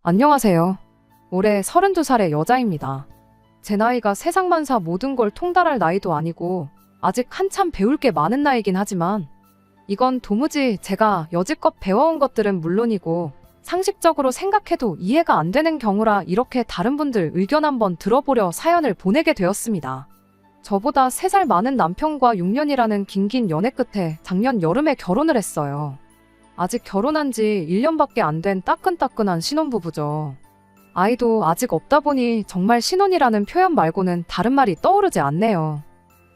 안녕하세요. 올해 32살의 여자입니다. 제 나이가 세상만사 모든 걸 통달할 나이도 아니고 아직 한참 배울 게 많은 나이긴 하지만 이건 도무지 제가 여지껏 배워온 것들은 물론이고 상식적으로 생각해도 이해가 안 되는 경우라 이렇게 다른 분들 의견 한번 들어보려 사연을 보내게 되었습니다. 저보다 3살 많은 남편과 6년이라는 긴긴 연애 끝에 작년 여름에 결혼을 했어요. 아직 결혼한 지 1년밖에 안 된 따끈따끈한 신혼부부죠. 아이도 아직 없다 보니 정말 신혼이라는 표현 말고는 다른 말이 떠오르지 않네요.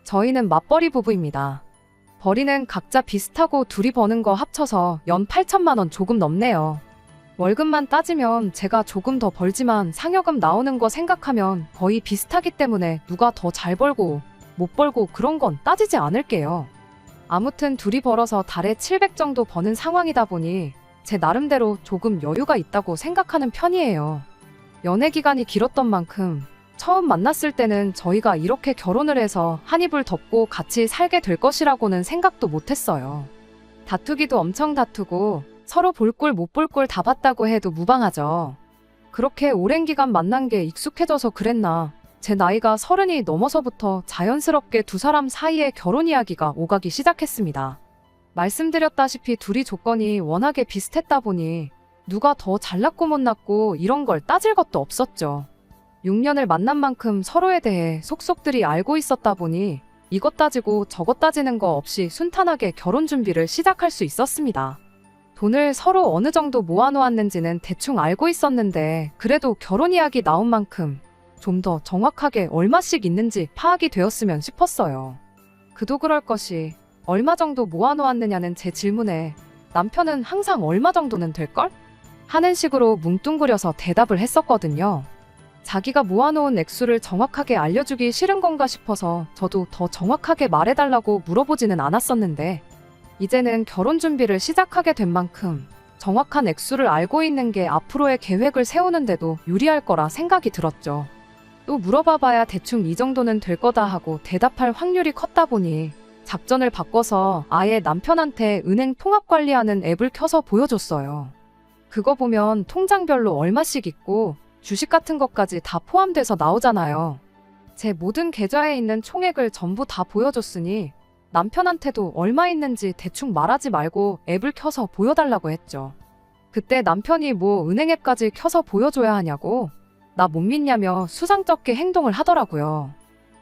저희는 맞벌이 부부입니다. 벌이는 각자 비슷하고 둘이 버는 거 합쳐서 연 8천만 원 조금 넘네요. 월급만 따지면 제가 조금 더 벌지만 상여금 나오는 거 생각하면 거의 비슷하기 때문에 누가 더 잘 벌고 못 벌고 그런 건 따지지 않을게요. 아무튼 둘이 벌어서 달에 700 정도 버는 상황이다 보니 제 나름대로 조금 여유가 있다고 생각하는 편이에요. 연애 기간이 길었던 만큼 처음 만났을 때는 저희가 이렇게 결혼을 해서 한 이불 덮고 같이 살게 될 것이라고는 생각도 못했어요. 다투기도 엄청 다투고 서로 볼 꼴 못 볼 꼴 다 봤다고 해도 무방하죠. 그렇게 오랜 기간 만난 게 익숙해져서 그랬나 제 나이가 30이 넘어서부터 자연스럽게 두 사람 사이에 결혼 이야기가 오가기 시작했습니다. 말씀드렸다시피 둘이 조건이 워낙에 비슷했다 보니 누가 더 잘났고 못났고 이런 걸 따질 것도 없었죠. 6년을 만난 만큼 서로에 대해 속속들이 알고 있었다 보니 이것 따지고 저것 따지는 거 없이 순탄하게 결혼 준비를 시작할 수 있었습니다. 돈을 서로 어느 정도 모아놓았는지는 대충 알고 있었는데 그래도 결혼 이야기 나온 만큼 좀 더 정확하게 얼마씩 있는지 파악이 되었으면 싶었어요. 그도 그럴 것이 얼마 정도 모아놓았느냐는 제 질문에 남편은 항상 얼마 정도는 될걸? 하는 식으로 뭉뚱그려서 대답을 했었거든요. 자기가 모아놓은 액수를 정확하게 알려주기 싫은 건가 싶어서 저도 더 정확하게 말해달라고 물어보지는 않았었는데 이제는 결혼 준비를 시작하게 된 만큼 정확한 액수를 알고 있는 게 앞으로의 계획을 세우는데도 유리할 거라 생각이 들었죠. 또 물어봐봐야 대충 이 정도는 될 거다 하고 대답할 확률이 컸다 보니 작전을 바꿔서 아예 남편한테 은행 통합 관리하는 앱을 켜서 보여줬어요. 그거 보면 통장별로 얼마씩 있고 주식 같은 것까지 다 포함돼서 나오잖아요. 제 모든 계좌에 있는 총액을 전부 다 보여줬으니 남편한테도 얼마 있는지 대충 말하지 말고 앱을 켜서 보여달라고 했죠. 그때 남편이 뭐 은행 앱까지 켜서 보여줘야 하냐고 나 못 믿냐며 수상쩍게 행동을 하더라고요.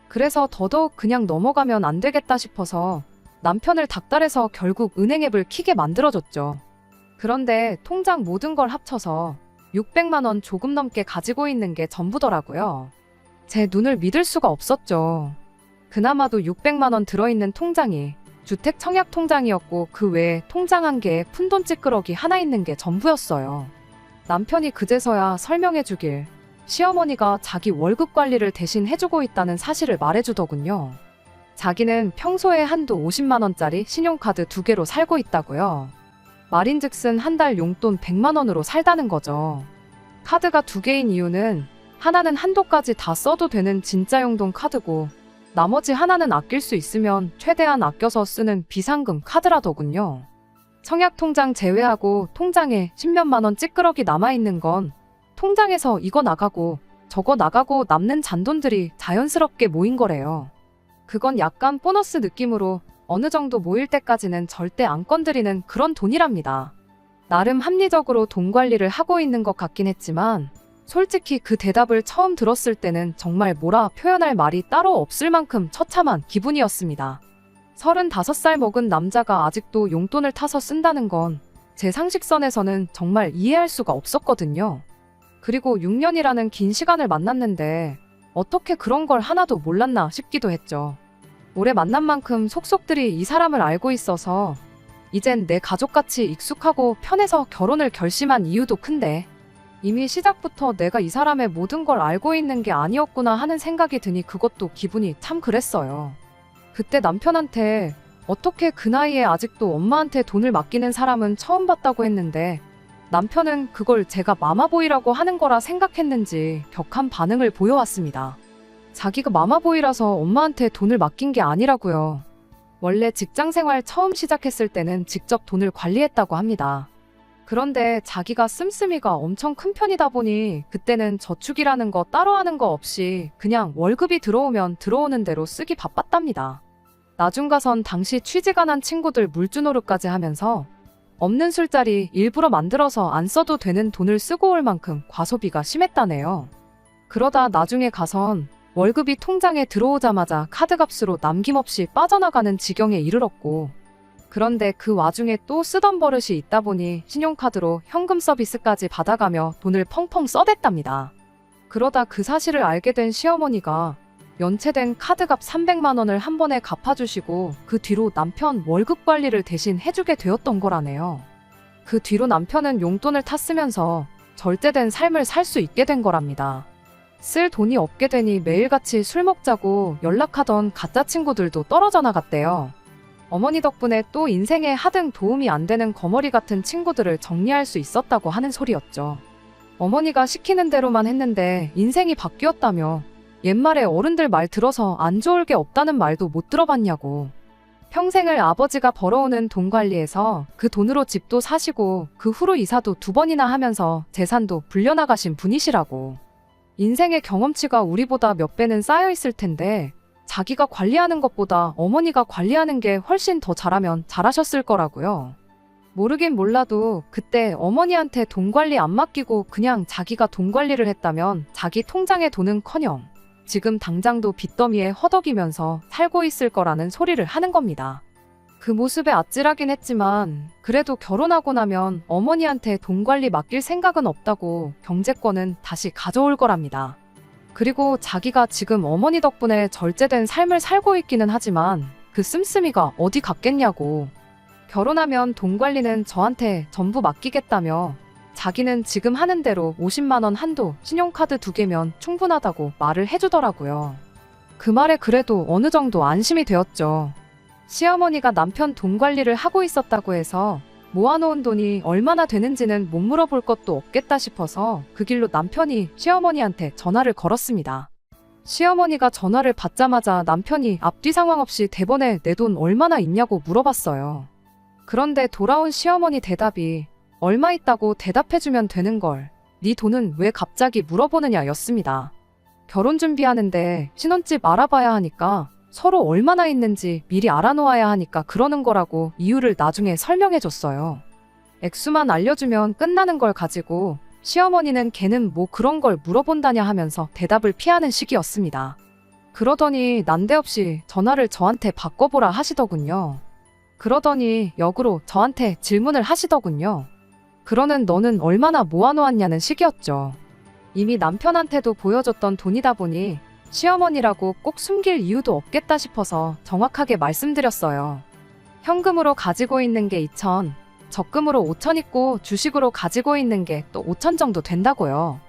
그래서 더더욱 그냥 넘어가면 안 되겠다 싶어서 남편을 닥달해서 결국 은행 앱을 켜게 만들어줬죠. 그런데 통장 모든 걸 합쳐서 600만 원 조금 넘게 가지고 있는 게 전부더라고요. 제 눈을 믿을 수가 없었죠. 그나마도 600만 원 들어있는 통장이 주택 청약 통장이었고 그 외에 통장 한 개에 푼돈 찌끄러기 하나 있는 게 전부였어요. 남편이 그제서야 설명해 주길 시어머니가 자기 월급 관리를 대신 해주고 있다는 사실을 말해주더군요. 자기는 평소에 한도 50만 원짜리 신용카드 2개로 살고 있다고요. 말인즉슨 한 달 용돈 100만 원으로 살다는 거죠. 카드가 2개인 이유는 하나는 한도까지 다 써도 되는 진짜 용돈 카드고 나머지 하나는 아낄 수 있으면 최대한 아껴서 쓰는 비상금 카드라더군요. 청약통장 제외하고 통장에 10몇만 원 찌끄러기 남아있는 건 통장에서 이거 나가고 저거 나가고 남는 잔돈들이 자연스럽게 모인 거래요. 그건 약간 보너스 느낌으로 어느 정도 모일 때까지는 절대 안 건드리는 그런 돈이랍니다. 나름 합리적으로 돈 관리를 하고 있는 것 같긴 했지만 솔직히 그 대답을 처음 들었을 때는 정말 뭐라 표현할 말이 따로 없을 만큼 처참한 기분이었습니다. 35살 먹은 남자가 아직도 용돈을 타서 쓴다는 건 제 상식선에서는 정말 이해할 수가 없었거든요. 그리고 6년이라는 긴 시간을 만났는데 어떻게 그런 걸 하나도 몰랐나 싶기도 했죠. 오래 만난 만큼 속속들이 이 사람을 알고 있어서 이젠 내 가족같이 익숙하고 편해서 결혼을 결심한 이유도 큰데 이미 시작부터 내가 이 사람의 모든 걸 알고 있는 게 아니었구나 하는 생각이 드니 그것도 기분이 참 그랬어요. 그때 남편한테 어떻게 그 나이에 아직도 엄마한테 돈을 맡기는 사람은 처음 봤다고 했는데 남편은 그걸 제가 마마보이라고 하는 거라 생각했는지 격한 반응을 보여왔습니다. 자기가 마마보이라서 엄마한테 돈을 맡긴 게 아니라고요. 원래 직장생활 처음 시작했을 때는 직접 돈을 관리했다고 합니다. 그런데 자기가 씀씀이가 엄청 큰 편이다 보니 그때는 저축이라는 거 따로 하는 거 없이 그냥 월급이 들어오면 들어오는 대로 쓰기 바빴답니다. 나중 가선 당시 취직안 한 친구들 물주 노릇까지 하면서 없는 술자리 일부러 만들어서 안 써도 되는 돈을 쓰고 올 만큼 과소비가 심했다네요. 그러다 나중에 가선 월급이 통장에 들어오자마자 카드값으로 남김없이 빠져나가는 지경에 이르렀고, 그런데 그 와중에 또 쓰던 버릇이 있다 보니 신용카드로 현금 서비스까지 받아가며 돈을 펑펑 써댔답니다. 그러다 그 사실을 알게 된 시어머니가 연체된 카드값 300만 원을 한 번에 갚아주시고 그 뒤로 남편 월급 관리를 대신 해주게 되었던 거라네요. 그 뒤로 남편은 용돈을 타 쓰면서 절제된 삶을 살 수 있게 된 거랍니다. 쓸 돈이 없게 되니 매일같이 술 먹자고 연락하던 가짜 친구들도 떨어져 나갔대요. 어머니 덕분에 또 인생에 하등 도움이 안 되는 거머리 같은 친구들을 정리할 수 있었다고 하는 소리였죠. 어머니가 시키는 대로만 했는데 인생이 바뀌었다며 옛말에 어른들 말 들어서 안 좋을 게 없다는 말도 못 들어봤냐고. 평생을 아버지가 벌어오는 돈 관리해서 그 돈으로 집도 사시고 그 후로 이사도 2번이나 하면서 재산도 불려나가신 분이시라고. 인생의 경험치가 우리보다 몇 배는 쌓여 있을 텐데 자기가 관리하는 것보다 어머니가 관리하는 게 훨씬 더 잘하면 잘하셨을 거라고요. 모르긴 몰라도 그때 어머니한테 돈 관리 안 맡기고 그냥 자기가 돈 관리를 했다면 자기 통장에 돈은커녕 지금 당장도 빚더미에 허덕이면서 살고 있을 거라는 소리를 하는 겁니다. 그 모습에 아찔하긴 했지만 그래도 결혼하고 나면 어머니한테 돈 관리 맡길 생각은 없다고 경제권은 다시 가져올 거랍니다. 그리고 자기가 지금 어머니 덕분에 절제된 삶을 살고 있기는 하지만 그 씀씀이가 어디 갔겠냐고. 결혼하면 돈 관리는 저한테 전부 맡기겠다며 자기는 지금 하는 대로 50만 원 한도 신용카드 2개면 충분하다고 말을 해주더라고요. 그 말에 그래도 어느 정도 안심이 되었죠. 시어머니가 남편 돈 관리를 하고 있었다고 해서 모아놓은 돈이 얼마나 되는지는 못 물어볼 것도 없겠다 싶어서 그 길로 남편이 시어머니한테 전화를 걸었습니다. 시어머니가 전화를 받자마자 남편이 앞뒤 상황 없이 대번에 내 돈 얼마나 있냐고 물어봤어요. 그런데 돌아온 시어머니 대답이 얼마 있다고 대답해주면 되는 걸 네 돈은 왜 갑자기 물어보느냐 였습니다. 결혼 준비하는데 신혼집 알아봐야 하니까 서로 얼마나 있는지 미리 알아놓아야 하니까 그러는 거라고 이유를 나중에 설명해줬어요. 액수만 알려주면 끝나는 걸 가지고 시어머니는 걔는 뭐 그런 걸 물어본다냐 하면서 대답을 피하는 식이었습니다. 그러더니 난데없이 전화를 저한테 바꿔보라 하시더군요. 그러더니 역으로 저한테 질문을 하시더군요. 그러는 너는 얼마나 모아놓았냐는 식이었죠. 이미 남편한테도 보여줬던 돈이다 보니 시어머니라고 꼭 숨길 이유도 없겠다 싶어서 정확하게 말씀드렸어요. 현금으로 가지고 있는 게 2천, 적금으로 5천 있고 주식으로 가지고 있는 게 또 5천 정도 된다고요.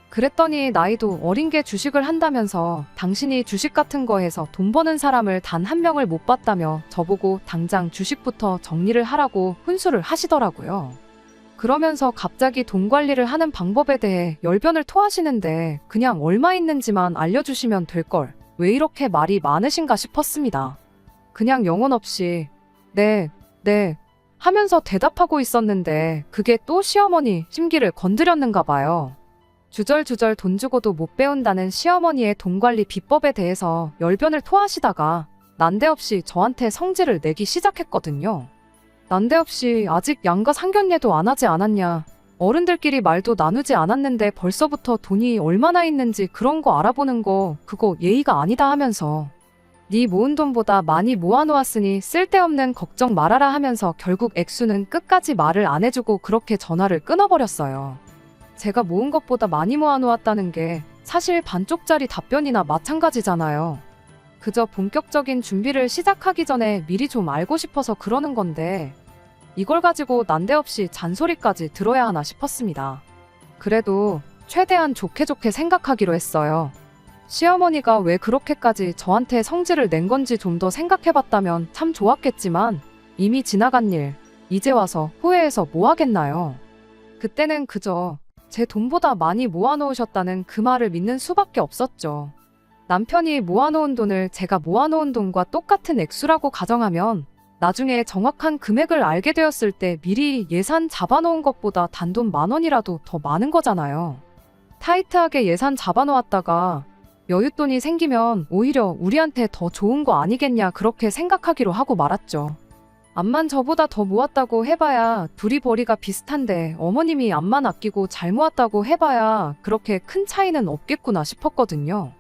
그랬더니 나이도 어린 게 주식을 한다면서 당신이 주식 같은 거 해서 돈 버는 사람을 단 한 명을 못 봤다며 저보고 당장 주식부터 정리를 하라고 훈수를 하시더라고요. 그러면서 갑자기 돈 관리를 하는 방법에 대해 열변을 토하시는데 그냥 얼마 있는지만 알려주시면 될 걸 왜 이렇게 말이 많으신가 싶었습니다. 그냥 영혼 없이 네 하면서 대답하고 있었는데 그게 또 시어머니 심기를 건드렸는가 봐요. 주절주절 돈 주고도 못 배운다는 시어머니의 돈 관리 비법에 대해서 열변을 토하시다가 난데없이 저한테 성질을 내기 시작했거든요. 난데없이 아직 양가 상견례도 안 하지 않았냐. 어른들끼리 말도 나누지 않았는데 벌써부터 돈이 얼마나 있는지 그런 거 알아보는 거 그거 예의가 아니다 하면서 네 모은 돈보다 많이 모아놓았으니 쓸데없는 걱정 말아라 하면서 결국 액수는 끝까지 말을 안 해주고 그렇게 전화를 끊어버렸어요. 제가 모은 것보다 많이 모아놓았다는 게 사실 반쪽짜리 답변이나 마찬가지잖아요. 그저 본격적인 준비를 시작하기 전에 미리 좀 알고 싶어서 그러는 건데 이걸 가지고 난데없이 잔소리까지 들어야 하나 싶었습니다. 그래도 최대한 좋게 생각하기로 했어요. 시어머니가 왜 그렇게까지 저한테 성질을 낸 건지 좀 더 생각해봤다면 참 좋았겠지만 이미 지나간 일, 이제 와서 후회해서 뭐 하겠나요? 그때는 그저 제 돈보다 많이 모아놓으셨다는 그 말을 믿는 수밖에 없었죠. 남편이 모아놓은 돈을 제가 모아놓은 돈과 똑같은 액수라고 가정하면 나중에 정확한 금액을 알게 되었을 때 미리 예산 잡아놓은 것보다 단돈 10,000원이라도 더 많은 거잖아요. 타이트하게 예산 잡아놓았다가 여윳돈이 생기면 오히려 우리한테 더 좋은 거 아니겠냐 그렇게 생각하기로 하고 말았죠. 암만 저보다 더 모았다고 해봐야 둘이 벌이가 비슷한데 어머님이 암만 아끼고 잘 모았다고 해봐야 그렇게 큰 차이는 없겠구나 싶었거든요.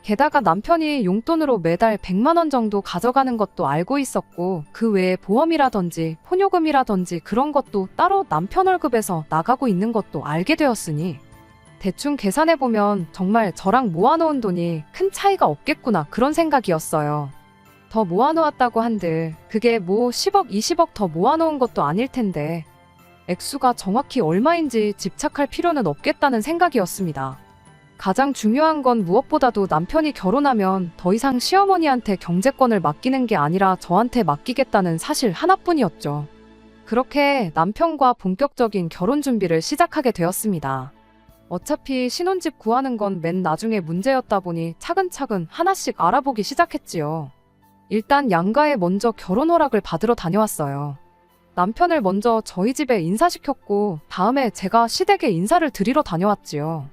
게다가 남편이 용돈으로 매달 100만 원 정도 가져가는 것도 알고 있었고 그 외에 보험이라든지 포뇨금이라든지 그런 것도 따로 남편 월급에서 나가고 있는 것도 알게 되었으니 대충 계산해보면 정말 저랑 모아놓은 돈이 큰 차이가 없겠구나 그런 생각이었어요. 더 모아놓았다고 한들 그게 뭐 10억, 20억 더 모아놓은 것도 아닐 텐데 액수가 정확히 얼마인지 집착할 필요는 없겠다는 생각이었습니다. 가장 중요한 건 무엇보다도 남편이 결혼하면 더 이상 시어머니한테 경제권을 맡기는 게 아니라 저한테 맡기겠다는 사실 하나뿐이었죠. 그렇게 남편과 본격적인 결혼 준비를 시작하게 되었습니다. 어차피 신혼집 구하는 건 맨 나중에 문제였다 보니 차근차근 하나씩 알아보기 시작했지요. 일단 양가에 먼저 결혼 허락을 받으러 다녀왔어요. 남편을 먼저 저희 집에 인사시켰고 다음에 제가 시댁에 인사를 드리러 다녀왔지요.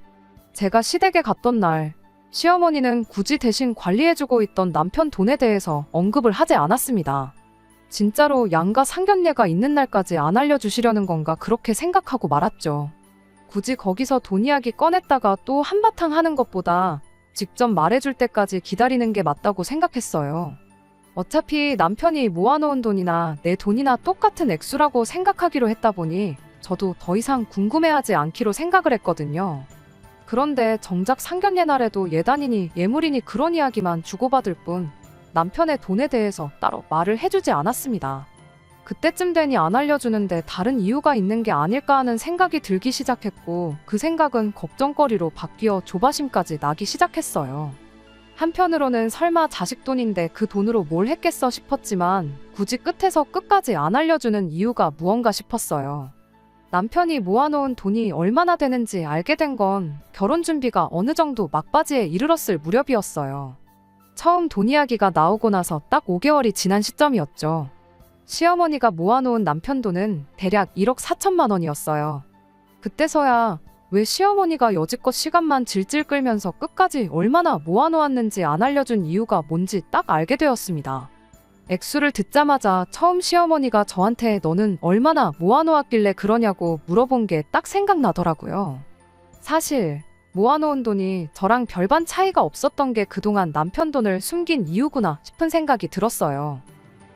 제가 시댁에 갔던 날 시어머니는 굳이 대신 관리해주고 있던 남편 돈에 대해서 언급을 하지 않았습니다. 진짜로 양가 상견례가 있는 날까지 안 알려주시려는 건가 그렇게 생각하고 말았죠. 굳이 거기서 돈 이야기 꺼냈다가 또 한바탕 하는 것보다 직접 말해줄 때까지 기다리는 게 맞다고 생각했어요. 어차피 남편이 모아놓은 돈이나 내 돈이나 똑같은 액수라고 생각하기로 했다 보니 저도 더 이상 궁금해하지 않기로 생각을 했거든요. 그런데 정작 상견례 날에도 예단이니 예물이니 그런 이야기만 주고받을 뿐 남편의 돈에 대해서 따로 말을 해주지 않았습니다. 그때쯤 되니 안 알려주는데 다른 이유가 있는 게 아닐까 하는 생각이 들기 시작했고 그 생각은 걱정거리로 바뀌어 조바심까지 나기 시작했어요. 한편으로는 설마 자식 돈인데 그 돈으로 뭘 했겠어 싶었지만 굳이 끝에서 끝까지 안 알려주는 이유가 무언가 싶었어요. 남편이 모아놓은 돈이 얼마나 되는지 알게 된 건 결혼 준비가 어느 정도 막바지에 이르렀을 무렵이었어요. 처음 돈 이야기가 나오고 나서 딱 5개월이 지난 시점이었죠. 시어머니가 모아놓은 남편 돈은 대략 1억 4천만 원이었어요. 그때서야 왜 시어머니가 여지껏 시간만 질질 끌면서 끝까지 얼마나 모아놓았는지 안 알려준 이유가 뭔지 딱 알게 되었습니다. 액수를 듣자마자 처음 시어머니가 저한테 너는 얼마나 모아놓았길래 그러냐고 물어본 게 딱 생각나더라고요. 사실 모아놓은 돈이 저랑 별반 차이가 없었던 게 그동안 남편 돈을 숨긴 이유구나 싶은 생각이 들었어요.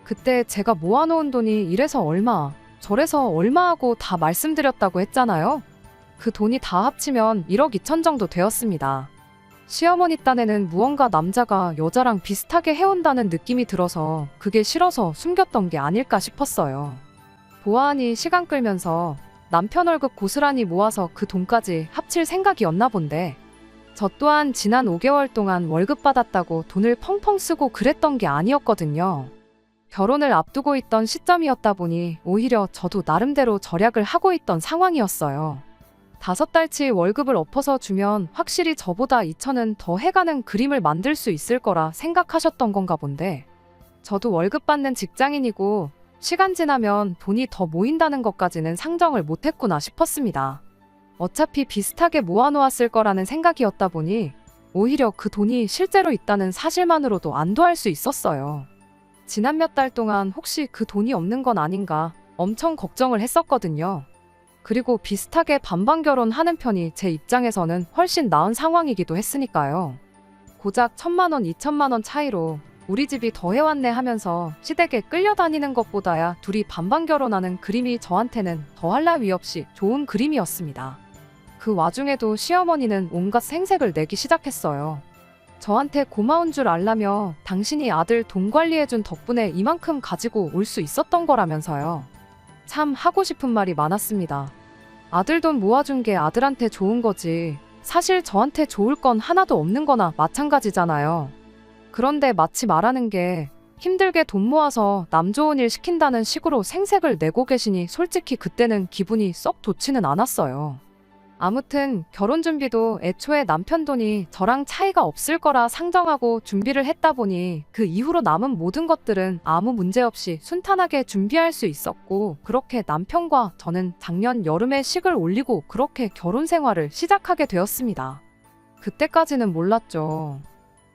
그때 제가 모아놓은 돈이 이래서 얼마, 저래서 얼마 하고 다 말씀드렸다고 했잖아요. 그 돈이 다 합치면 1억 2천 정도 되었습니다. 시어머니 딴에는 무언가 남자가 여자랑 비슷하게 해온다는 느낌이 들어서 그게 싫어서 숨겼던 게 아닐까 싶었어요. 보아하니 시간 끌면서 남편 월급 고스란히 모아서 그 돈까지 합칠 생각이었나 본데 저 또한 지난 5개월 동안 월급 받았다고 돈을 펑펑 쓰고 그랬던 게 아니었거든요. 결혼을 앞두고 있던 시점이었다 보니 오히려 저도 나름대로 절약을 하고 있던 상황이었어요. 5달치 월급을 엎어서 주면 확실히 저보다 2천은 더 해가는 그림을 만들 수 있을 거라 생각하셨던 건가 본데 저도 월급 받는 직장인이고 시간 지나면 돈이 더 모인다는 것까지는 상정을 못했구나 싶었습니다. 어차피 비슷하게 모아놓았을 거라는 생각이었다 보니 오히려 그 돈이 실제로 있다는 사실만으로도 안도할 수 있었어요. 지난 몇 달 동안 혹시 그 돈이 없는 건 아닌가 엄청 걱정을 했었거든요. 그리고 비슷하게 반반 결혼하는 편이 제 입장에서는 훨씬 나은 상황이기도 했으니까요. 고작 1,000만 원, 2천만 원 차이로 우리 집이 더 해왔네 하면서 시댁에 끌려다니는 것보다야 둘이 반반 결혼하는 그림이 저한테는 더할 나위 없이 좋은 그림이었습니다. 그 와중에도 시어머니는 온갖 생색을 내기 시작했어요. 저한테 고마운 줄 알라며 당신이 아들 돈 관리해준 덕분에 이만큼 가지고 올 수 있었던 거라면서요. 참 하고 싶은 말이 많았습니다. 아들 돈 모아준 게 아들한테 좋은 거지 사실 저한테 좋을 건 하나도 없는 거나 마찬가지잖아요. 그런데 마치 말하는 게 힘들게 돈 모아서 남 좋은 일 시킨다는 식으로 생색을 내고 계시니 솔직히 그때는 기분이 썩 좋지는 않았어요. 아무튼 결혼 준비도 애초에 남편 돈이 저랑 차이가 없을 거라 상정하고 준비를 했다 보니 그 이후로 남은 모든 것들은 아무 문제 없이 순탄하게 준비할 수 있었고, 그렇게 남편과 저는 작년 여름에 식을 올리고 그렇게 결혼 생활을 시작하게 되었습니다. 그때까지는 몰랐죠.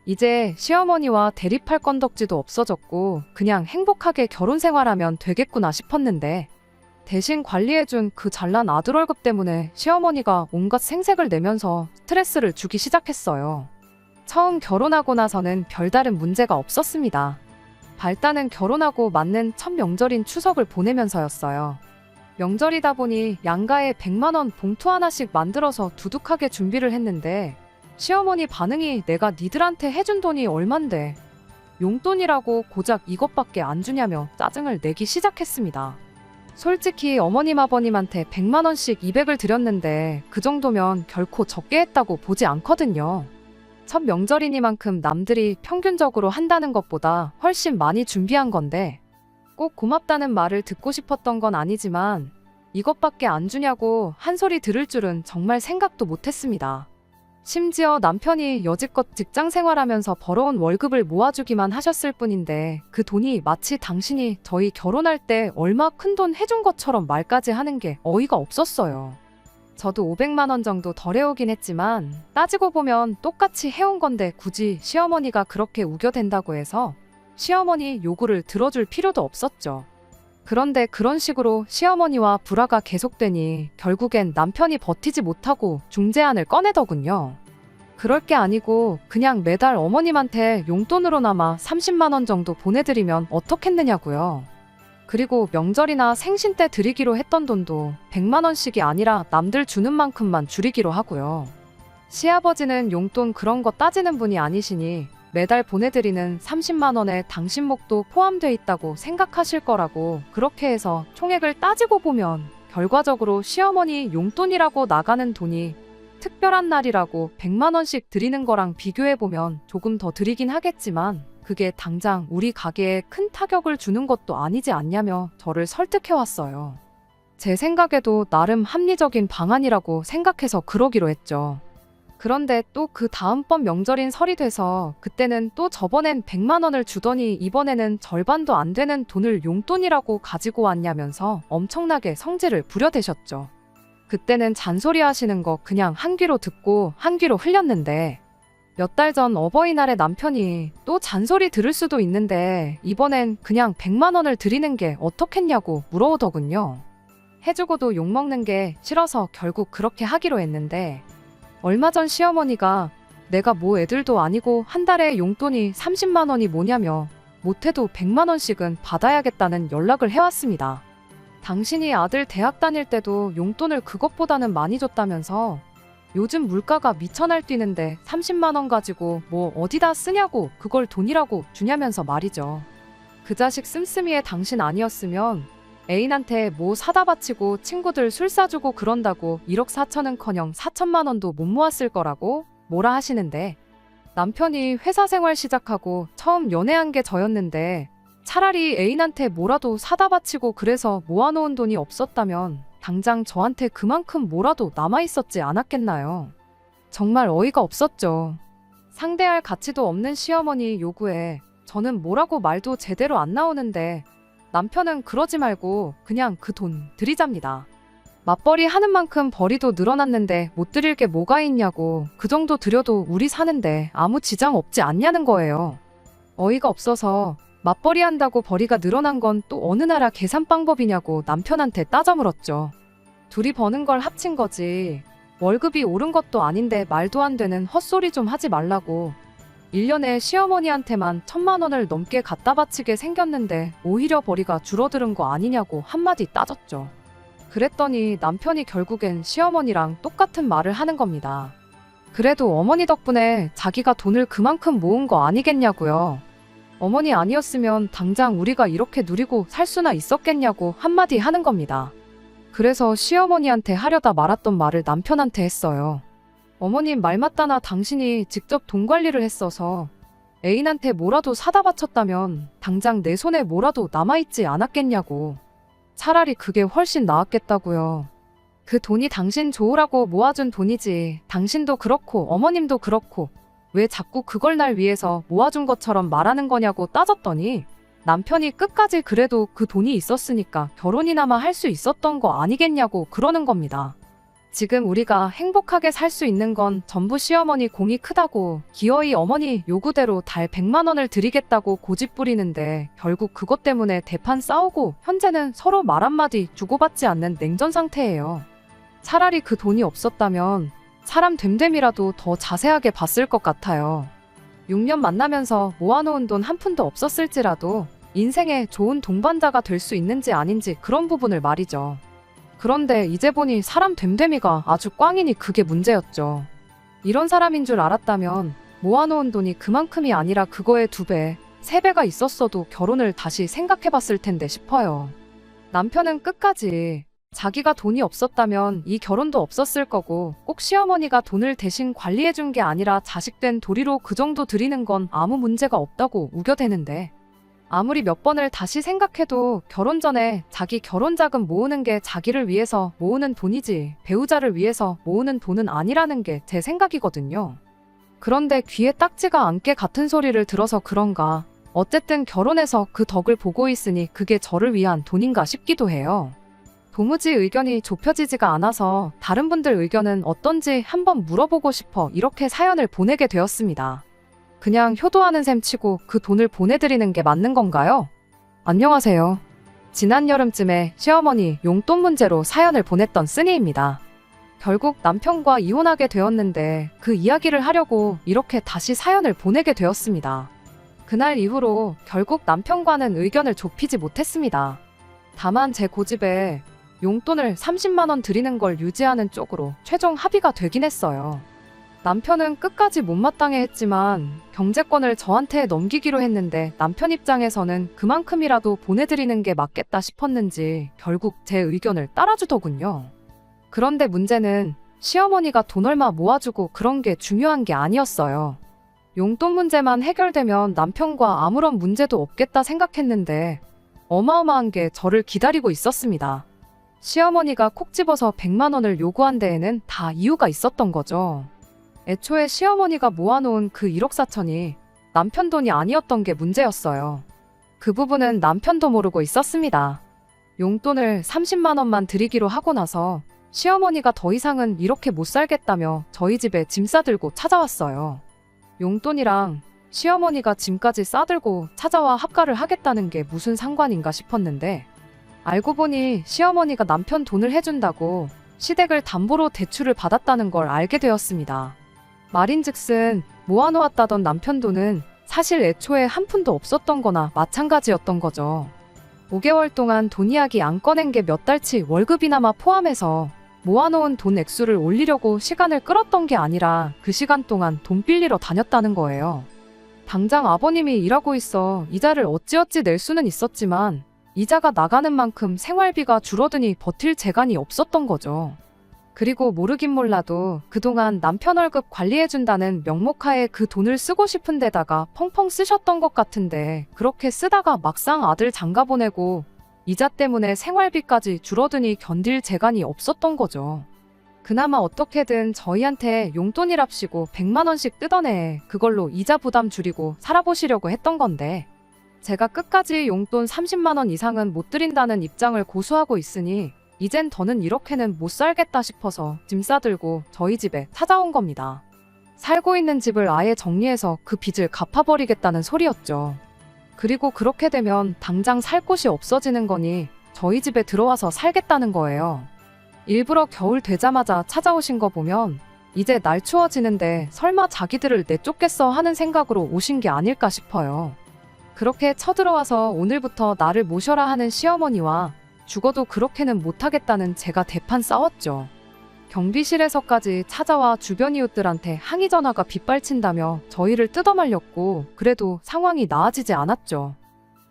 이제 시어머니와 대립할 건덕지도 없어졌고 그냥 행복하게 결혼 생활하면 되겠구나 싶었는데, 대신 관리해준 그 잘난 아들 월급 때문에 시어머니가 온갖 생색을 내면서 스트레스를 주기 시작했어요. 처음 결혼하고 나서는 별다른 문제가 없었습니다. 발단은 결혼하고 맞는 첫 명절인 추석을 보내면서였어요. 명절이다 보니 양가에 100만 원 봉투 하나씩 만들어서 두둑하게 준비를 했는데, 시어머니 반응이 내가 니들한테 해준 돈이 얼만데 용돈이라고 고작 이것밖에 안 주냐며 짜증을 내기 시작했습니다. 솔직히 어머님 아버님한테 100만 원씩 200을 드렸는데 그 정도면 결코 적게 했다고 보지 않거든요. 첫 명절이니만큼 남들이 평균적으로 한다는 것보다 훨씬 많이 준비한 건데, 꼭 고맙다는 말을 듣고 싶었던 건 아니지만 이것밖에 안 주냐고 한 소리 들을 줄은 정말 생각도 못했습니다. 심지어 남편이 여지껏 직장 생활하면서 벌어온 월급을 모아주기만 하셨을 뿐인데 그 돈이 마치 당신이 저희 결혼할 때 얼마 큰 돈 해준 것처럼 말까지 하는 게 어이가 없었어요. 저도 500만 원 정도 덜 해오긴 했지만 따지고 보면 똑같이 해온 건데 굳이 시어머니가 그렇게 우겨댄다고 해서 시어머니 요구를 들어줄 필요도 없었죠. 그런데 그런 식으로 시어머니와 불화가 계속되니 결국엔 남편이 버티지 못하고 중재안을 꺼내더군요. 그럴 게 아니고 그냥 매달 어머님한테 용돈으로나마 30만 원 정도 보내드리면 어떻겠느냐고요. 그리고 명절이나 생신 때 드리기로 했던 돈도 100만 원씩이 아니라 남들 주는 만큼만 줄이기로 하고요. 시아버지는 용돈 그런 거 따지는 분이 아니시니 매달 보내드리는 30만 원에 당신 목도 포함돼 있다고 생각하실 거라고, 그렇게 해서 총액을 따지고 보면 결과적으로 시어머니 용돈이라고 나가는 돈이 특별한 날이라고 100만 원씩 드리는 거랑 비교해보면 조금 더 드리긴 하겠지만 그게 당장 우리 가게에 큰 타격을 주는 것도 아니지 않냐며 저를 설득해왔어요. 제 생각에도 나름 합리적인 방안이라고 생각해서 그러기로 했죠. 그런데 또 그 다음번 명절인 설이 돼서 그때는 또 저번엔 100만 원을 주더니 이번에는 절반도 안 되는 돈을 용돈이라고 가지고 왔냐면서 엄청나게 성질을 부려대셨죠. 그때는 잔소리 하시는 거 그냥 한 귀로 듣고 한 귀로 흘렸는데, 몇 달 전 어버이날에 남편이 또 잔소리 들을 수도 있는데 이번엔 그냥 100만 원을 드리는 게 어떻겠냐고 물어오더군요. 해주고도 욕먹는 게 싫어서 결국 그렇게 하기로 했는데, 얼마 전 시어머니가 내가 뭐 애들도 아니고 한 달에 용돈이 30만 원이 뭐냐며 못해도 100만 원씩은 받아야겠다는 연락을 해왔습니다. 당신이 아들 대학 다닐 때도 용돈을 그것보다는 많이 줬다면서 요즘 물가가 미쳐 날뛰는데 30만 원 가지고 뭐 어디다 쓰냐고 그걸 돈이라고 주냐면서 말이죠. 그 자식 씀씀이의 당신 아니었으면 애인한테 뭐 사다 바치고 친구들 술 사주고 그런다고 1억 4천은커녕 4천만 원도 못 모았을 거라고 뭐라 하시는데, 남편이 회사 생활 시작하고 처음 연애한 게 저였는데 차라리 애인한테 뭐라도 사다 바치고 그래서 모아놓은 돈이 없었다면 당장 저한테 그만큼 뭐라도 남아있었지 않았겠나요? 정말 어이가 없었죠. 상대할 가치도 없는 시어머니 요구에 저는 뭐라고 말도 제대로 안 나오는데 남편은 그러지 말고 그냥 그 돈 드리잡니다. 맞벌이 하는 만큼 벌이도 늘어났는데 못 드릴 게 뭐가 있냐고, 그 정도 드려도 우리 사는데 아무 지장 없지 않냐는 거예요. 어이가 없어서 맞벌이 한다고 벌이가 늘어난 건 또 어느 나라 계산 방법이냐고 남편한테 따져 물었죠. 둘이 버는 걸 합친 거지 월급이 오른 것도 아닌데 말도 안 되는 헛소리 좀 하지 말라고. 1년에 시어머니한테만 1,000만 원을 넘게 갖다 바치게 생겼는데 오히려 벌이가 줄어드는 거 아니냐고 한마디 따졌죠. 그랬더니 남편이 결국엔 시어머니랑 똑같은 말을 하는 겁니다. 그래도 어머니 덕분에 자기가 돈을 그만큼 모은 거 아니겠냐고요. 어머니 아니었으면 당장 우리가 이렇게 누리고 살 수나 있었겠냐고 한마디 하는 겁니다. 그래서 시어머니한테 하려다 말았던 말을 남편한테 했어요. 어머님 말 맞다나 당신이 직접 돈 관리를 했어서 애인한테 뭐라도 사다 바쳤다면 당장 내 손에 뭐라도 남아있지 않았겠냐고. 차라리 그게 훨씬 나았겠다고요. 그 돈이 당신 좋으라고 모아준 돈이지. 당신도 그렇고 어머님도 그렇고 왜 자꾸 그걸 날 위해서 모아준 것처럼 말하는 거냐고 따졌더니 남편이 끝까지 그래도 그 돈이 있었으니까 결혼이나마 할 수 있었던 거 아니겠냐고 그러는 겁니다. 지금 우리가 행복하게 살 수 있는 건 전부 시어머니 공이 크다고 기어이 어머니 요구대로 달 100만 원을 드리겠다고 고집 부리는데 결국 그것 때문에 대판 싸우고 현재는 서로 말 한마디 주고받지 않는 냉전 상태예요. 차라리 그 돈이 없었다면 사람 됨됨이라도 더 자세하게 봤을 것 같아요. 6년 만나면서 모아놓은 돈 한 푼도 없었을지라도 인생에 좋은 동반자가 될 수 있는지 아닌지 그런 부분을 말이죠. 그런데 이제 보니 사람 됨됨이가 아주 꽝이니 그게 문제였죠. 이런 사람인 줄 알았다면 모아놓은 돈이 그만큼이 아니라 그거의 2배, 3배가 있었어도 결혼을 다시 생각해봤을 텐데 싶어요. 남편은 끝까지 자기가 돈이 없었다면 이 결혼도 없었을 거고 꼭 시어머니가 돈을 대신 관리해준 게 아니라 자식된 도리로 그 정도 드리는 건 아무 문제가 없다고 우겨대는데 아무리 몇 번을 다시 생각해도 결혼 전에 자기 결혼 자금 모으는 게 자기를 위해서 모으는 돈이지 배우자를 위해서 모으는 돈은 아니라는 게 제 생각이거든요. 그런데 귀에 딱지가 않게 같은 소리를 들어서 그런가 어쨌든 결혼해서 그 덕을 보고 있으니 그게 저를 위한 돈인가 싶기도 해요. 도무지 의견이 좁혀지지가 않아서 다른 분들 의견은 어떤지 한번 물어보고 싶어 이렇게 사연을 보내게 되었습니다. 그냥 효도하는 셈 치고 그 돈을 보내드리는 게 맞는 건가요? 안녕하세요. 지난 여름쯤에 시어머니 용돈 문제로 사연을 보냈던 쓰니입니다. 결국 남편과 이혼하게 되었는데 그 이야기를 하려고 이렇게 다시 사연을 보내게 되었습니다. 그날 이후로 결국 남편과는 의견을 좁히지 못했습니다. 다만 제 고집에 용돈을 30만 원 드리는 걸 유지하는 쪽으로 최종 합의가 되긴 했어요. 남편은 끝까지 못마땅해 했지만 경제권을 저한테 넘기기로 했는데 남편 입장에서는 그만큼이라도 보내드리는 게 맞겠다 싶었는지 결국 제 의견을 따라주더군요. 그런데 문제는 시어머니가 돈 얼마 모아주고 그런 게 중요한 게 아니었어요. 용돈 문제만 해결되면 남편과 아무런 문제도 없겠다 생각했는데 어마어마한 게 저를 기다리고 있었습니다. 시어머니가 콕 집어서 100만 원을 요구한 데에는 다 이유가 있었던 거죠. 애초에 시어머니가 모아놓은 그 1억 4천이 남편 돈이 아니었던 게 문제였어요. 그 부분은 남편도 모르고 있었습니다. 용돈을 30만 원만 드리기로 하고 나서 시어머니가 더 이상은 이렇게 못 살겠다며 저희 집에 짐 싸들고 찾아왔어요. 용돈이랑 시어머니가 짐까지 싸들고 찾아와 합가를 하겠다는 게 무슨 상관인가 싶었는데 알고 보니 시어머니가 남편 돈을 해준다고 시댁을 담보로 대출을 받았다는 걸 알게 되었습니다. 말인즉슨 모아놓았다던 남편 돈은 사실 애초에 한 푼도 없었던 거나 마찬가지였던 거죠. 5개월 동안 돈 이야기 안 꺼낸 게 몇 달치 월급이나마 포함해서 모아놓은 돈 액수를 올리려고 시간을 끌었던 게 아니라 그 시간 동안 돈 빌리러 다녔다는 거예요. 당장 아버님이 일하고 있어 이자를 어찌어찌 낼 수는 있었지만 이자가 나가는 만큼 생활비가 줄어드니 버틸 재간이 없었던 거죠. 그리고 모르긴 몰라도 그동안 남편 월급 관리해준다는 명목하에 그 돈을 쓰고 싶은 데다가 펑펑 쓰셨던 것 같은데 그렇게 쓰다가 막상 아들 장가 보내고 이자 때문에 생활비까지 줄어드니 견딜 재간이 없었던 거죠. 그나마 어떻게든 저희한테 용돈이랍시고 100만 원씩 뜯어내 그걸로 이자 부담 줄이고 살아보시려고 했던 건데 제가 끝까지 용돈 30만 원 이상은 못 드린다는 입장을 고수하고 있으니 이젠 더는 이렇게는 못 살겠다 싶어서 짐 싸들고 저희 집에 찾아온 겁니다. 살고 있는 집을 아예 정리해서 그 빚을 갚아버리겠다는 소리였죠. 그리고 그렇게 되면 당장 살 곳이 없어지는 거니 저희 집에 들어와서 살겠다는 거예요. 일부러 겨울 되자마자 찾아오신 거 보면 이제 날 추워지는데 설마 자기들을 내쫓겠어 하는 생각으로 오신 게 아닐까 싶어요. 그렇게 쳐들어와서 오늘부터 나를 모셔라 하는 시어머니와 죽어도 그렇게는 못하겠다는 제가 대판 싸웠죠. 경비실에서까지 찾아와 주변 이웃들한테 항의 전화가 빗발친다며 저희를 뜯어말렸고 그래도 상황이 나아지지 않았죠.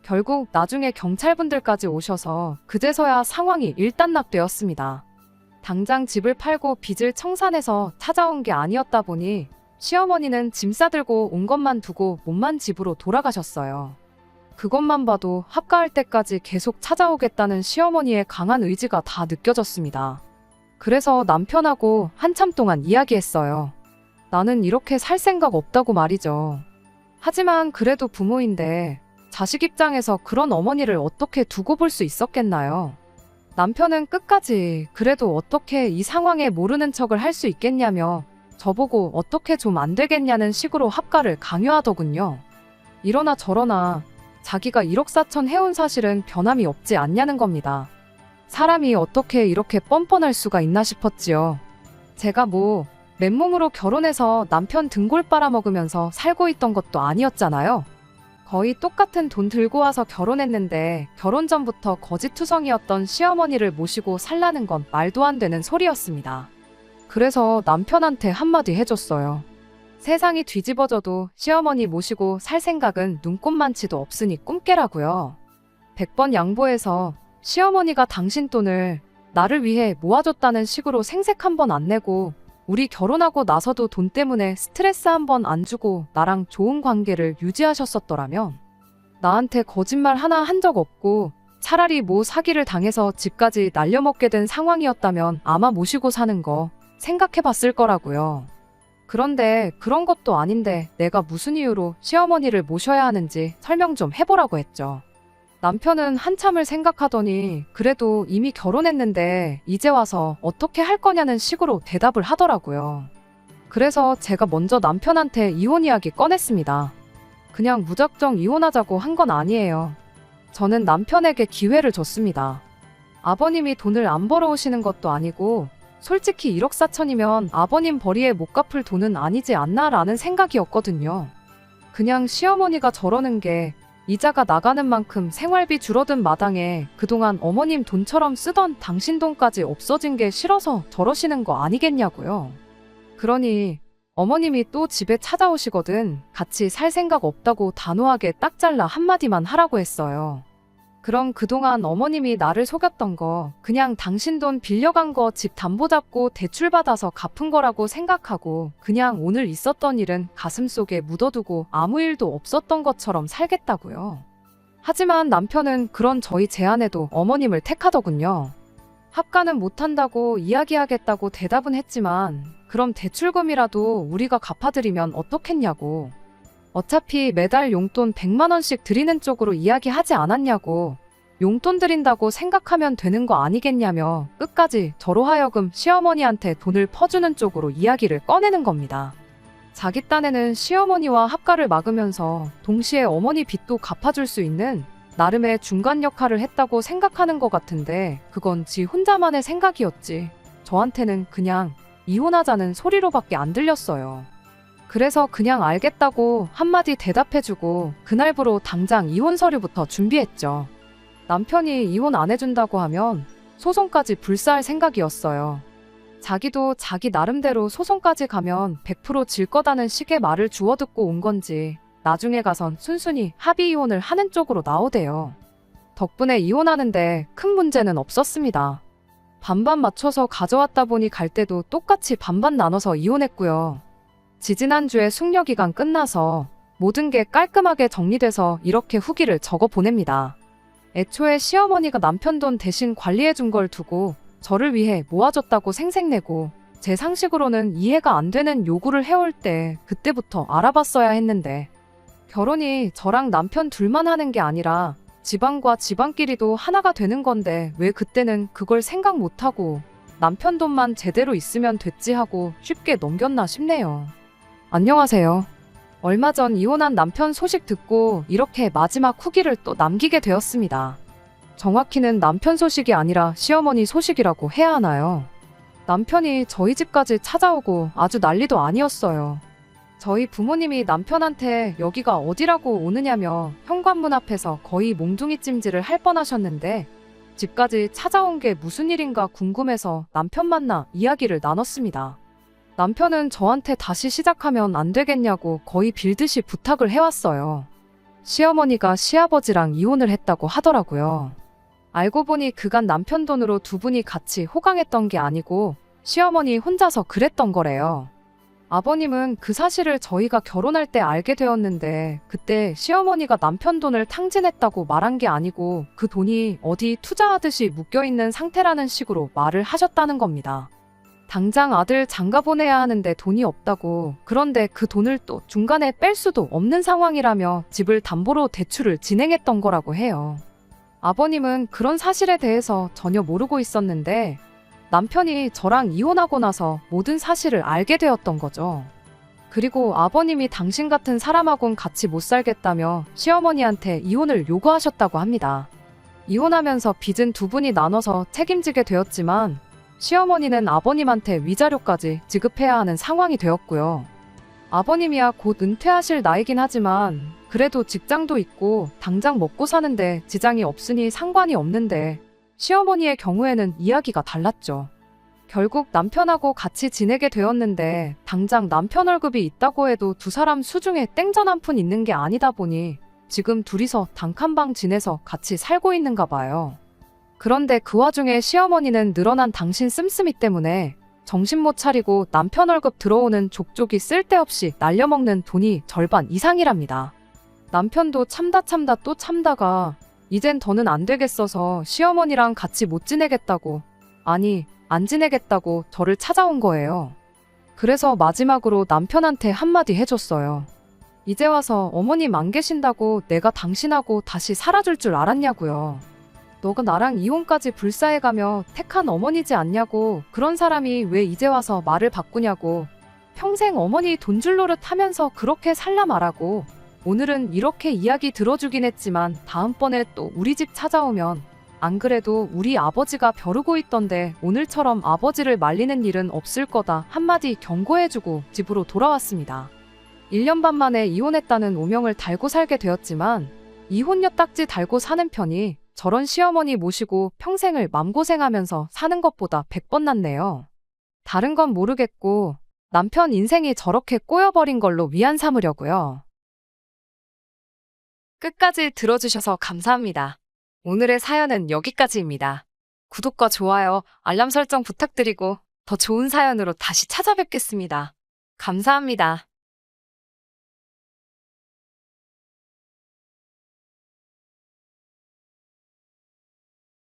결국 나중에 경찰분들까지 오셔서 그제서야 상황이 일단락되었습니다. 당장 집을 팔고 빚을 청산해서 찾아온 게 아니었다 보니 시어머니는 짐 싸들고 온 것만 두고 몸만 집으로 돌아가셨어요. 그것만 봐도 합가할 때까지 계속 찾아오겠다는 시어머니의 강한 의지가 다 느껴졌습니다. 그래서 남편하고 한참 동안 이야기했어요. 나는 이렇게 살 생각 없다고 말이죠. 하지만 그래도 부모인데 자식 입장에서 그런 어머니를 어떻게 두고 볼 수 있었겠나요? 남편은 끝까지 그래도 어떻게 이 상황에 모르는 척을 할 수 있겠냐며 저보고 어떻게 좀 안 되겠냐는 식으로 합가를 강요하더군요. 이러나 저러나 자기가 1억 4천 해온 사실은 변함이 없지 않냐는 겁니다. 사람이 어떻게 이렇게 뻔뻔할 수가 있나 싶었지요. 제가 맨몸으로 결혼해서 남편 등골 빨아먹으면서 살고 있던 것도 아니었잖아요. 거의 똑같은 돈 들고 와서 결혼했는데 결혼 전부터 거짓투성이었던 시어머니를 모시고 살라는 건 말도 안 되는 소리였습니다. 그래서 남편한테 한마디 해줬어요. 세상이 뒤집어져도 시어머니 모시고 살 생각은 눈꼽만치도 없으니 꿈깨라고요. 100번 양보해서 시어머니가 당신 돈을 나를 위해 모아줬다는 식으로 생색 한 번 안 내고 우리 결혼하고 나서도 돈 때문에 스트레스 한 번 안 주고 나랑 좋은 관계를 유지하셨었더라면 나한테 거짓말 하나 한 적 없고 차라리 사기를 당해서 집까지 날려먹게 된 상황이었다면 아마 모시고 사는 거 생각해 봤을 거라고요. 그런데 그런 것도 아닌데 내가 무슨 이유로 시어머니를 모셔야 하는지 설명 좀 해보라고 했죠. 남편은 한참을 생각하더니 그래도 이미 결혼했는데 이제 와서 어떻게 할 거냐는 식으로 대답을 하더라고요. 그래서 제가 먼저 남편한테 이혼 이야기 꺼냈습니다. 그냥 무작정 이혼하자고 한 건 아니에요. 저는 남편에게 기회를 줬습니다. 아버님이 돈을 안 벌어오시는 것도 아니고 솔직히 1억 4천이면 아버님 벌이에 못 갚을 돈은 아니지 않나라는 생각이었거든요. 그냥 시어머니가 저러는 게 이자가 나가는 만큼 생활비 줄어든 마당에 그동안 어머님 돈처럼 쓰던 당신 돈까지 없어진 게 싫어서 저러시는 거 아니겠냐고요. 그러니 어머님이 또 집에 찾아오시거든 같이 살 생각 없다고 단호하게 딱 잘라 한마디만 하라고 했어요. 그럼 그동안 어머님이 나를 속였던 거 그냥 당신 돈 빌려간 거 집 담보 잡고 대출 받아서 갚은 거라고 생각하고 그냥 오늘 있었던 일은 가슴속에 묻어두고 아무 일도 없었던 것처럼 살겠다고요. 하지만 남편은 그런 저희 제안에도 어머님을 택하더군요. 합가는 못한다고 이야기하겠다고 대답은 했지만 그럼 대출금이라도 우리가 갚아드리면 어떻겠냐고. 어차피 매달 용돈 100만 원씩 드리는 쪽으로 이야기하지 않았냐고. 용돈 드린다고 생각하면 되는 거 아니겠냐며 끝까지 저로 하여금 시어머니한테 돈을 퍼주는 쪽으로 이야기를 꺼내는 겁니다. 자기 딴에는 시어머니와 합가를 막으면서 동시에 어머니 빚도 갚아줄 수 있는 나름의 중간 역할을 했다고 생각하는 것 같은데 그건 지 혼자만의 생각이었지. 저한테는 그냥 이혼하자는 소리로밖에 안 들렸어요. 그래서 그냥 알겠다고 한마디 대답해주고 그날부로 당장 이혼 서류부터 준비했죠. 남편이 이혼 안 해준다고 하면 소송까지 불사할 생각이었어요. 자기도 자기 나름대로 소송까지 가면 100% 질 거다는 식의 말을 주워 듣고 온 건지 나중에 가선 순순히 합의 이혼을 하는 쪽으로 나오대요. 덕분에 이혼하는데 큰 문제는 없었습니다. 반반 맞춰서 가져왔다 보니 갈 때도 똑같이 반반 나눠서 이혼했고요. 지지난주에 숙려기간 끝나서 모든 게 깔끔하게 정리돼서 이렇게 후기를 적어 보냅니다. 애초에 시어머니가 남편 돈 대신 관리해준 걸 두고 저를 위해 모아줬다고 생색내고 제 상식으로는 이해가 안 되는 요구를 해올 때 그때부터 알아봤어야 했는데 결혼이 저랑 남편 둘만 하는 게 아니라 집안과 집안끼리도 하나가 되는 건데 왜 그때는 그걸 생각 못하고 남편 돈만 제대로 있으면 됐지 하고 쉽게 넘겼나 싶네요. 안녕하세요. 얼마 전 이혼한 남편 소식 듣고 이렇게 마지막 후기를 또 남기게 되었습니다. 정확히는 남편 소식이 아니라 시어머니 소식이라고 해야 하나요? 남편이 저희 집까지 찾아오고 아주 난리도 아니었어요. 저희 부모님이 남편한테 여기가 어디라고 오느냐며 현관문 앞에서 거의 몽둥이 찜질을 할 뻔하셨는데 집까지 찾아온 게 무슨 일인가 궁금해서 남편 만나 이야기를 나눴습니다. 남편은 저한테 다시 시작하면 안 되겠냐고 거의 빌듯이 부탁을 해왔어요. 시어머니가 시아버지랑 이혼을 했다고 하더라고요. 알고 보니 그간 남편 돈으로 두 분이 같이 호강했던 게 아니고 시어머니 혼자서 그랬던 거래요. 아버님은 그 사실을 저희가 결혼할 때 알게 되었는데 그때 시어머니가 남편 돈을 탕진했다고 말한 게 아니고 그 돈이 어디 투자하듯이 묶여있는 상태라는 식으로 말을 하셨다는 겁니다. 당장 아들 장가 보내야 하는데 돈이 없다고, 그런데 그 돈을 또 중간에 뺄 수도 없는 상황이라며 집을 담보로 대출을 진행했던 거라고 해요. 아버님은 그런 사실에 대해서 전혀 모르고 있었는데 남편이 저랑 이혼하고 나서 모든 사실을 알게 되었던 거죠. 그리고 아버님이 당신 같은 사람하고는 같이 못 살겠다며 시어머니한테 이혼을 요구하셨다고 합니다. 이혼하면서 빚은 두 분이 나눠서 책임지게 되었지만 시어머니는 아버님한테 위자료까지 지급해야 하는 상황이 되었고요. 아버님이야 곧 은퇴하실 나이긴 하지만 그래도 직장도 있고 당장 먹고 사는데 지장이 없으니 상관이 없는데 시어머니의 경우에는 이야기가 달랐죠. 결국 남편하고 같이 지내게 되었는데 당장 남편 월급이 있다고 해도 두 사람 수중에 땡전 한 푼 있는 게 아니다 보니 지금 둘이서 단칸방 지내서 같이 살고 있는가 봐요. 그런데 그 와중에 시어머니는 늘어난 당신 씀씀이 때문에 정신 못 차리고 남편 월급 들어오는 족족이 쓸데없이 날려먹는 돈이 절반 이상이랍니다. 남편도 참다 또 참다가 이젠 더는 안 되겠어서 시어머니랑 같이 못 지내겠다고, 아니 안 지내겠다고 저를 찾아온 거예요. 그래서 마지막으로 남편한테 한마디 해줬어요. 이제 와서 어머님 안 계신다고 내가 당신하고 다시 살아줄 줄 알았냐고요. 너가 나랑 이혼까지 불사해가며 택한 어머니지 않냐고, 그런 사람이 왜 이제 와서 말을 바꾸냐고, 평생 어머니 돈 줄 노릇 하면서 그렇게 살라 말하고, 오늘은 이렇게 이야기 들어주긴 했지만 다음번에 또 우리 집 찾아오면 안 그래도 우리 아버지가 벼르고 있던데 오늘처럼 아버지를 말리는 일은 없을 거다 한마디 경고해주고 집으로 돌아왔습니다. 1년 반 만에 이혼했다는 오명을 달고 살게 되었지만 이혼녀 딱지 달고 사는 편이 저런 시어머니 모시고 평생을 맘고생하면서 사는 것보다 100번 낫네요. 다른 건 모르겠고 남편 인생이 저렇게 꼬여버린 걸로 위안 삼으려고요. 끝까지 들어주셔서 감사합니다. 오늘의 사연은 여기까지입니다. 구독과 좋아요, 알람 설정 부탁드리고 더 좋은 사연으로 다시 찾아뵙겠습니다. 감사합니다.